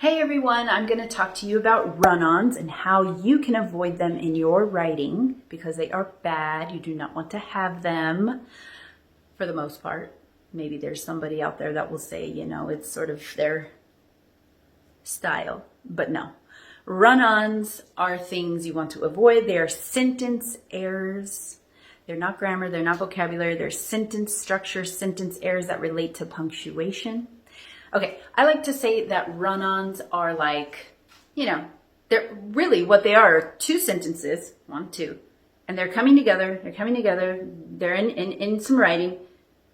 Hey everyone, I'm going to talk to you about run-ons and how you can avoid them in your writing because they are bad. You do not want to have them for the most part. Maybe there's somebody out there that will say, it's sort of their style, but no. Run-ons are things you want to avoid. They are sentence errors. They're not grammar, they're not vocabulary, they're sentence structure, sentence errors that relate to punctuation. Okay, I like to say that run-ons are like, they're really what they are two sentences, one, two, and they're coming together, they're in some writing,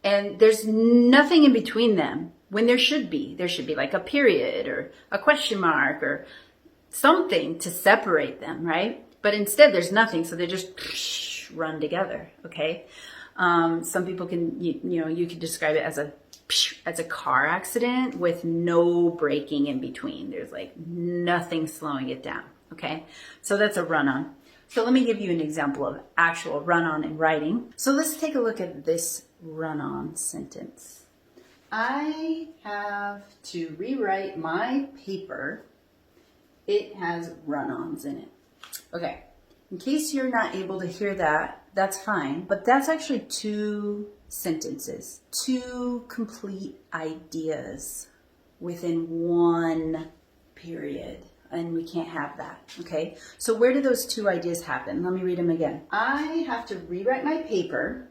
and there's nothing in between them when there should be. There should be like a period or a question mark or something to separate them, right? But instead there's nothing, so they just run together, okay? Some people can, you can describe it as a car accident with no braking in between. There's like nothing slowing it down, okay? So that's a run-on. So let me give you an example of actual run-on in writing. So let's take a look at this run-on sentence. I have to rewrite my paper. It has run-ons in it. Okay, in case you're not able to hear that, that's fine, but that's actually two sentences, two complete ideas within one period, and we can't have that, okay? So where do those two ideas happen? Let me read them again. I have to rewrite my paper.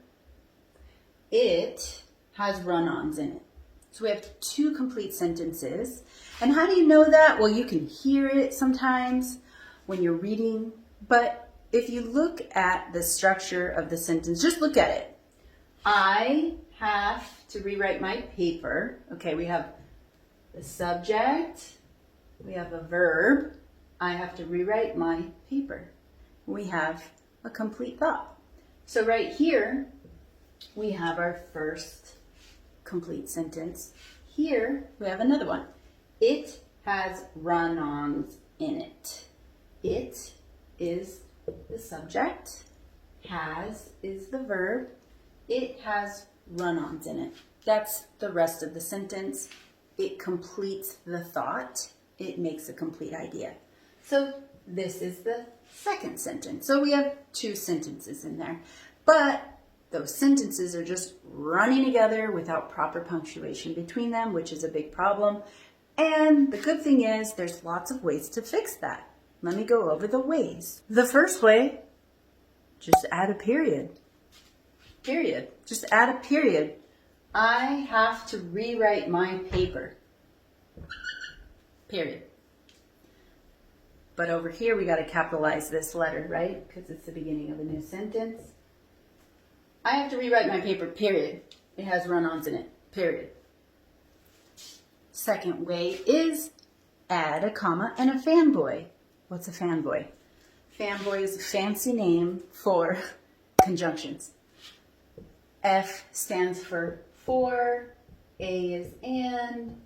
It has run-ons in it. So we have two complete sentences. And how do you know that? Well, you can hear it sometimes when you're reading, but if you look at the structure of the sentence, just look at it. I have to rewrite my paper. Okay, we have the subject, we have a verb. I have to rewrite my paper. We have a complete thought. So right here, we have our first complete sentence. Here, we have another one. It has run-ons in it. It is the subject. Has is the verb. It has run-ons in it. That's the rest of the sentence. It completes the thought. It makes a complete idea. So this is the second sentence. So we have two sentences in there. But those sentences are just running together without proper punctuation between them, which is a big problem. And the good thing is there's lots of ways to fix that. Let me go over the ways. The first way, just add a period. Period. Just add a period. I have to rewrite my paper. Period. But over here we got to capitalize this letter, right? Because it's the beginning of a new sentence. I have to rewrite my paper, period. It has run-ons in it, period. Second way is add a comma and a fanboy. What's a fanboy? Fanboy is a fancy name for conjunctions. F stands for A is and,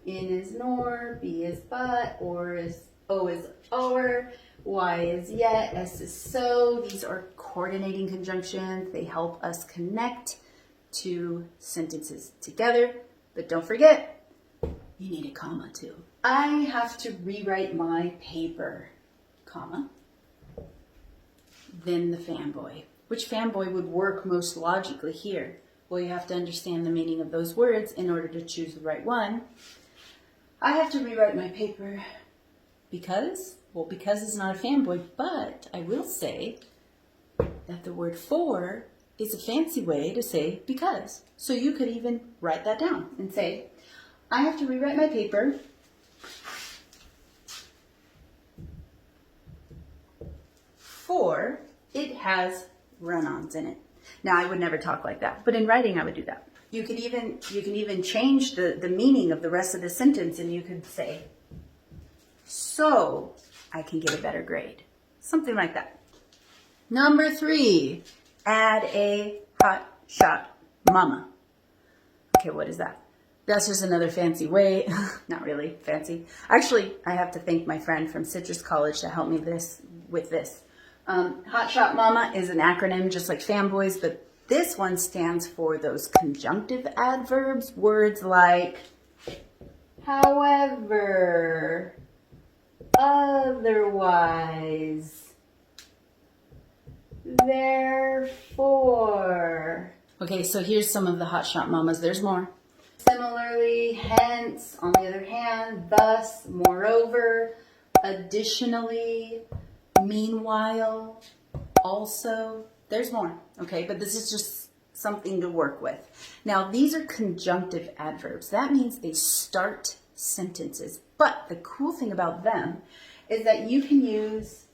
N is nor, B is but, O is or, Y is yet, S is so. These are coordinating conjunctions. They help us connect two sentences together. But don't forget, you need a comma too. I have to rewrite my paper, comma. Then the fanboy. Which fanboy would work most logically here? Well, you have to understand the meaning of those words in order to choose the right one. I have to rewrite my paper because? Well, because is not a fanboy, but I will say that the word for is a fancy way to say because. So you could even write that down and say, I have to rewrite my paper for it has run-ons in it. Now, I would never talk like that, but in writing, I would do that. You can even change the meaning of the rest of the sentence, and you could say, so I can get a better grade. Something like that. Number 3, add a hot shot mama. Okay, what is that? That's just another fancy way. Not really fancy. Actually, I have to thank my friend from Citrus College to help me with this. Hot Shot Mama is an acronym just like fanboys, but this one stands for those conjunctive adverbs, words like however, otherwise. Therefore. Okay, so here's some of the hotshot mamas. There's more. Similarly, hence, on the other hand, thus, moreover, additionally, meanwhile, also. There's more, okay? But this is just something to work with. Now, these are conjunctive adverbs. That means they start sentences. But the cool thing about them is that you can use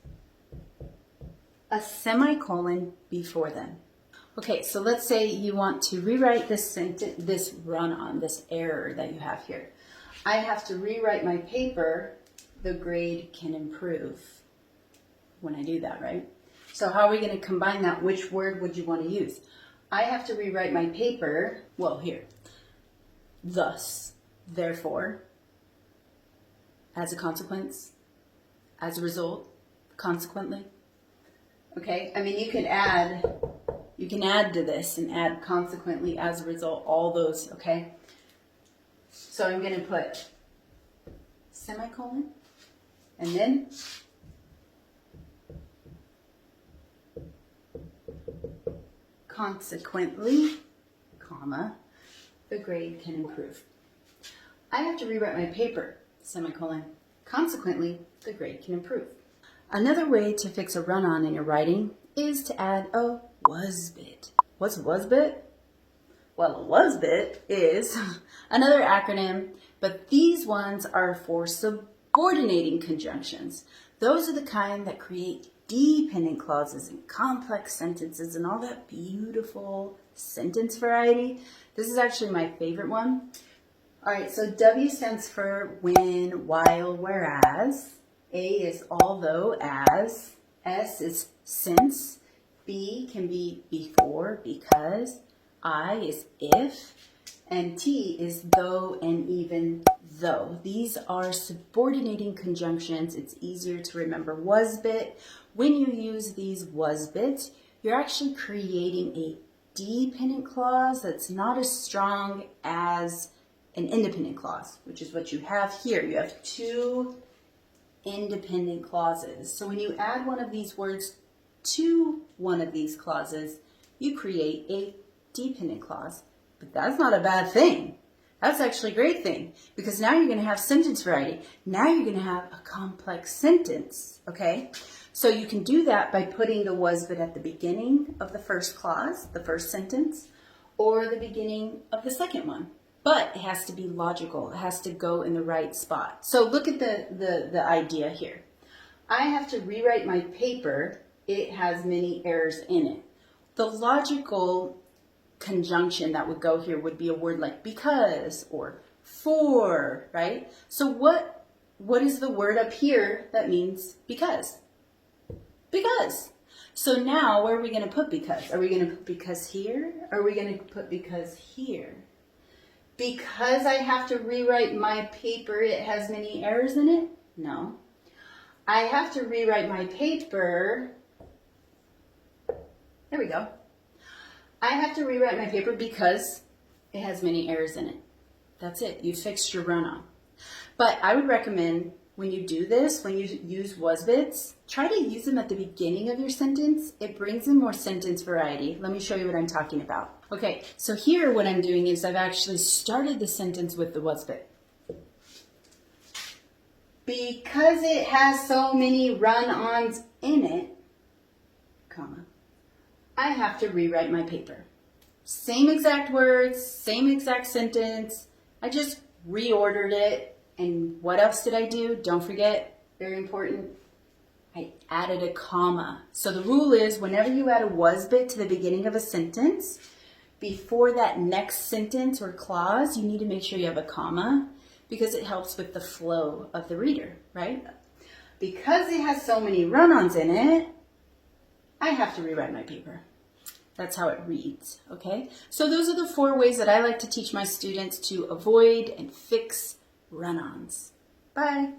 a semicolon before them. Okay, so let's say you want to rewrite this sentence, this run-on, this error that you have here. I have to rewrite my paper, the grade can improve when I do that, right? So how are we going to combine that? Which word would you want to use? I have to rewrite my paper, well, here. Thus, therefore, as a consequence, as a result, consequently. Okay, I mean, you can add to this and add consequently, as a result, all those, okay? So I'm going to put semicolon and then consequently, comma, the grade can improve. I have to rewrite my paper, semicolon. Consequently, the grade can improve. Another way to fix a run-on in your writing is to add a was bit. What's was bit? Well, a was bit is another acronym, but these ones are for subordinating conjunctions. Those are the kind that create dependent clauses and complex sentences and all that beautiful sentence variety. This is actually my favorite one. All right, so W stands for when, while, whereas. A is although, as. S is since. B can be before, because. I is if. And T is though and even though. These are subordinating conjunctions. It's easier to remember was bit. When you use these was bits, you're actually creating a dependent clause that's not as strong as an independent clause, which is what you have here. You have two independent clauses. So when you add one of these words to one of these clauses, you create a dependent clause. But that's not a bad thing. That's actually a great thing, because now you're going to have sentence variety. Now you're going to have a complex sentence, okay? So you can do that by putting the was but at the beginning of the first clause, the first sentence, or the beginning of the second one. But it has to be logical. It has to go in the right spot. So look at the idea here. I have to rewrite my paper. It has many errors in it. The logical conjunction that would go here would be a word like because or for, right? So what is the word up here that means because? Because. So now where are we going to put because? Are we going to put because here? Or are we going to put because here? Because I have to rewrite my paper, it has many errors in it? No. I have to rewrite my paper. There we go. I have to rewrite my paper because it has many errors in it. That's it. You fixed your run-on. But I would recommend when you do this, when you use was bits, try to use them at the beginning of your sentence. It brings in more sentence variety. Let me show you what I'm talking about. Okay, so here what I'm doing is I've actually started the sentence with the was bit. Because it has so many run-ons in it, comma, I have to rewrite my paper. Same exact words, same exact sentence. I just reordered it. And what else did I do? Don't forget, very important, I added a comma. So the rule is whenever you add a was bit to the beginning of a sentence, before that next sentence or clause, you need to make sure you have a comma because it helps with the flow of the reader, right? Because it has so many run-ons in it, I have to rewrite my paper. That's how it reads, okay? So those are the 4 ways that I like to teach my students to avoid and fix run-ons. Bye.